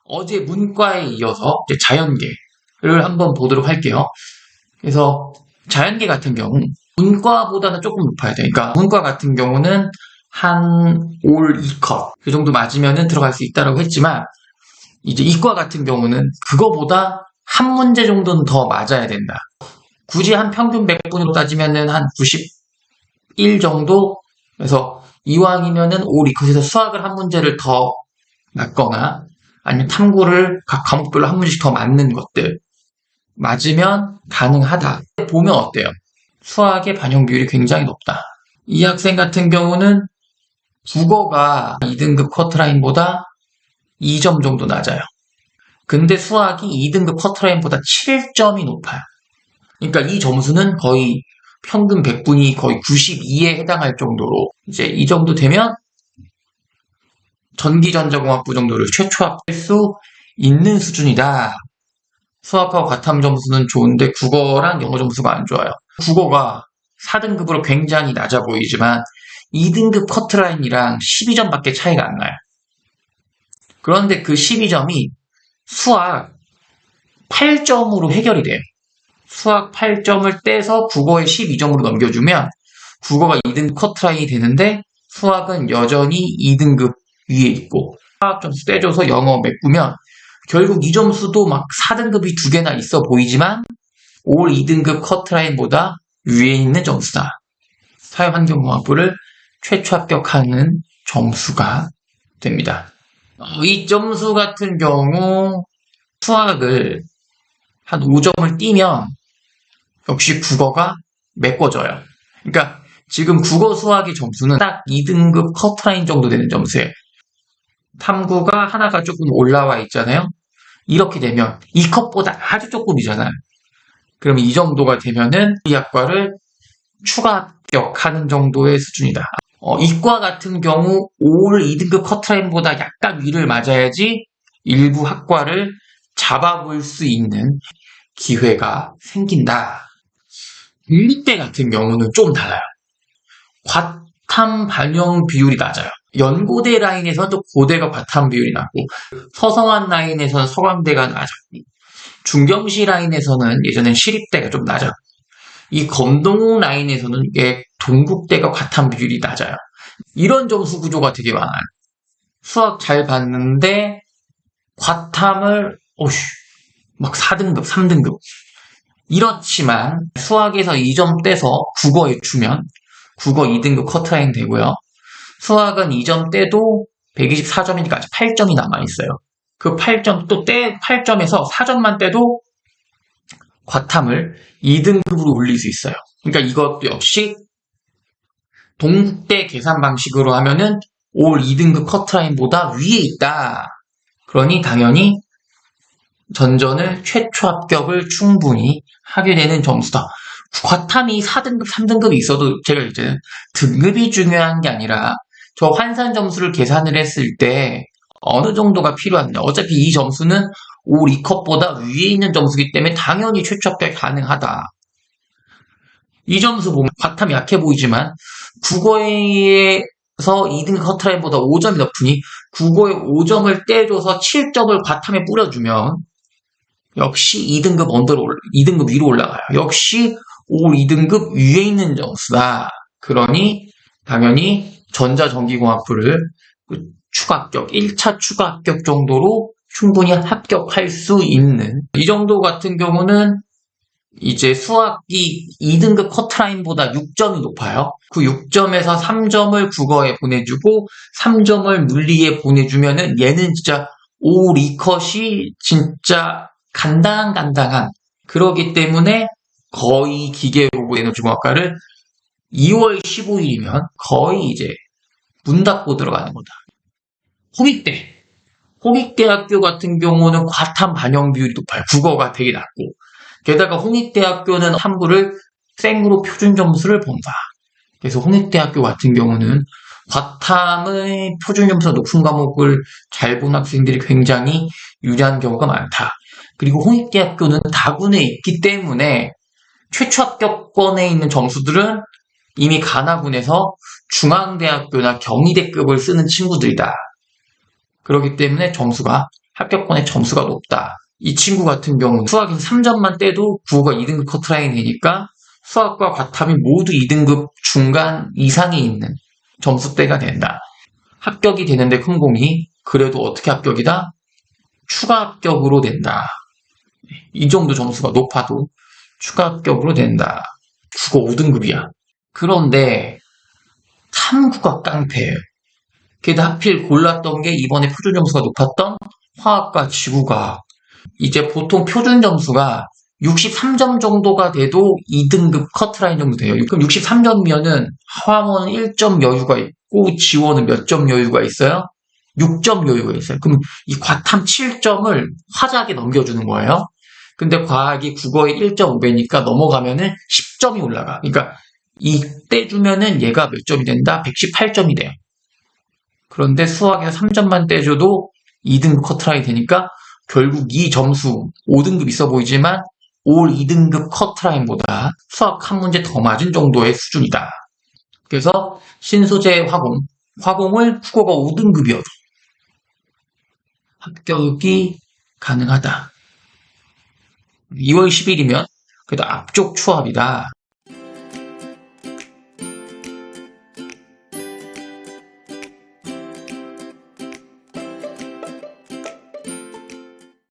어제 문과에 이어서 이제 자연계를 한번 보도록 할게요. 그래서 자연계 같은 경우 문과보다는 조금 높아야 돼. 그러니까 문과 같은 경우는 한 올 2컷 그 정도 맞으면 들어갈 수 있다고 했지만 이제 이과 같은 경우는 그거보다 한 문제 정도는 더 맞아야 된다. 굳이 한 평균 100분으로 따지면은 한 91 정도? 그래서 이왕이면은 올 2컷에서 수학을 한 문제를 더 맞거나 아니면 탐구를 각 과목별로 한 문제씩 더 맞는 것들 맞으면 가능하다. 보면 어때요? 수학의 반영 비율이 굉장히 높다. 이 학생 같은 경우는 국어가 2등급 커트라인보다 2점 정도 낮아요. 근데 수학이 2등급 커트라인보다 7점이 높아요. 그러니까 이 점수는 거의 평균 100분이 거의 92에 해당할 정도로 이제 이 정도 되면 전기전자공학부 정도를 최초합할 수 있는 수준이다. 수학하고 과탐 점수는 좋은데 국어랑 영어 점수가 안 좋아요. 국어가 4등급으로 굉장히 낮아 보이지만 2등급 커트라인이랑 12점밖에 차이가 안 나요. 그런데 그 12점이 수학 8점으로 해결이 돼요. 수학 8점을 떼서 국어에 12점으로 넘겨주면 국어가 2등급 커트라인이 되는데 수학은 여전히 2등급 위에 있고 수학 점수 떼줘서 영어 메꾸면 결국 이 점수도 막 4등급이 2개나 있어 보이지만 올 2등급 커트라인보다 위에 있는 점수다. 사회환경공학부를 최초 합격하는 점수가 됩니다. 이 점수 같은 경우 수학을 한 5점을 띄면 역시 국어가 메꿔져요. 그러니까 지금 국어 수학의 점수는 딱 2등급 커트라인 정도 되는 점수예요. 탐구가 하나가 조금 올라와 있잖아요. 이렇게 되면 2컷보다 아주 조금이잖아요. 그러면 이 정도가 되면은 이 학과를 추가 합격하는 정도의 수준이다. 이과 같은 경우 올 2등급 커트라인보다 약간 위를 맞아야지 일부 학과를 잡아볼 수 있는 기회가 생긴다. 국립대 같은 경우는 좀 달라요. 과탐 반영 비율이 낮아요. 연고대 라인에서는 또 고대가 과탐 비율이 낮고 서성한 라인에서는 서강대가 낮았고 중경시 라인에서는 예전엔 시립대가 좀 낮았고 이 검동 라인에서는 이게 동국대가 과탐 비율이 낮아요. 이런 점수 구조가 되게 많아요. 수학 잘 봤는데 과탐을 막 4등급, 3등급 이렇지만 수학에서 2점 떼서 국어에 주면 국어 2등급 커트라인 되고요. 수학은 2점 떼도 124점이니까 아직 8점이 남아있어요. 그 8점 또 8점에서 4점만 떼도 과탐을 2등급으로 올릴 수 있어요. 그러니까 이것도 역시 동국대 계산 방식으로 하면은 올 2등급 커트라인보다 위에 있다. 그러니 당연히 전전을 최초 합격을 충분히 하게 되는 점수다. 과탐이 4등급, 3등급이 있어도 제가 이제 등급이 중요한 게 아니라 저 환산 점수를 계산을 했을 때 어느 정도가 필요하냐. 어차피 이 점수는 올 2컷보다 위에 있는 점수이기 때문에 당연히 최초 합격 가능하다. 이 점수 보면 과탐이 약해 보이지만 국어에서 2등급 커트라인보다 5점이 높으니 국어에 5점을 떼줘서 7점을 과탐에 뿌려주면 역시 2등급 위로 올라가요. 역시 올 2등급 위에 있는 점수다. 그러니 당연히 전자전기공학부를 추가 합격, 1차 추가 합격 정도로 충분히 합격할 수 있는 이 정도 같은 경우는 이제 수학이 2등급 커트라인보다 6점이 높아요. 그 6점에서 3점을 국어에 보내주고 3점을 물리에 보내주면은 얘는 진짜 올 2컷이 진짜 간당간당한 그러기 때문에 거의 기계로봇 에너지공학과를 2월 15일이면 거의 이제 문 닫고 들어가는 거다. 홍익대학교 같은 경우는 과탐 반영 비율이 높아요. 국어가 되게 낮고 게다가 홍익대학교는 탐구를 생으로 표준 점수를 본다. 그래서 홍익대학교 같은 경우는 과탐의 표준 점수가 높은 과목을 잘 본 학생들이 굉장히 유리한 경우가 많다. 그리고 홍익대학교는 다군에 있기 때문에 최초 합격권에 있는 점수들은 이미 가나군에서 중앙대학교나 경희대급을 쓰는 친구들이다. 그렇기 때문에 합격권의 점수가 높다. 이 친구 같은 경우는 수학에서 3점만 떼도 국어가 2등급 커트라인이 되니까 수학과 과탐이 모두 2등급 중간 이상이 있는 점수대가 된다. 합격이 되는데 큰 공이 그래도 어떻게 합격이다? 추가 합격으로 된다. 이 정도 점수가 높아도 추가 합격으로 된다. 국어 5등급이야. 그런데 탐구가 깡패예요. 게다가 하필 골랐던 게 이번에 표준 점수가 높았던 화학과 지구과학. 이제 보통 표준 점수가 63점 정도가 돼도 2등급 커트라인 정도 돼요. 그럼 63점이면은 화원은 1점 여유가 있고 지원은 몇 점 여유가 있어요? 6점 여유가 있어요. 그럼 이 과탐 7점을 화작에 넘겨주는 거예요. 근데 과학이 국어에 1.5배니까 넘어가면은 10점이 올라가. 그러니까 이 떼주면은 얘가 몇 점이 된다? 118점이 돼. 그런데 수학에서 3점만 떼줘도 2등급 커트라인이 되니까 결국 이 점수 5등급 있어 보이지만 올 2등급 커트라인보다 수학 한 문제 더 맞은 정도의 수준이다. 그래서 신소재 화공을 국어가 5등급이어도 합격이 가능하다. 2월 10일이면 그래도 앞쪽 추합이다.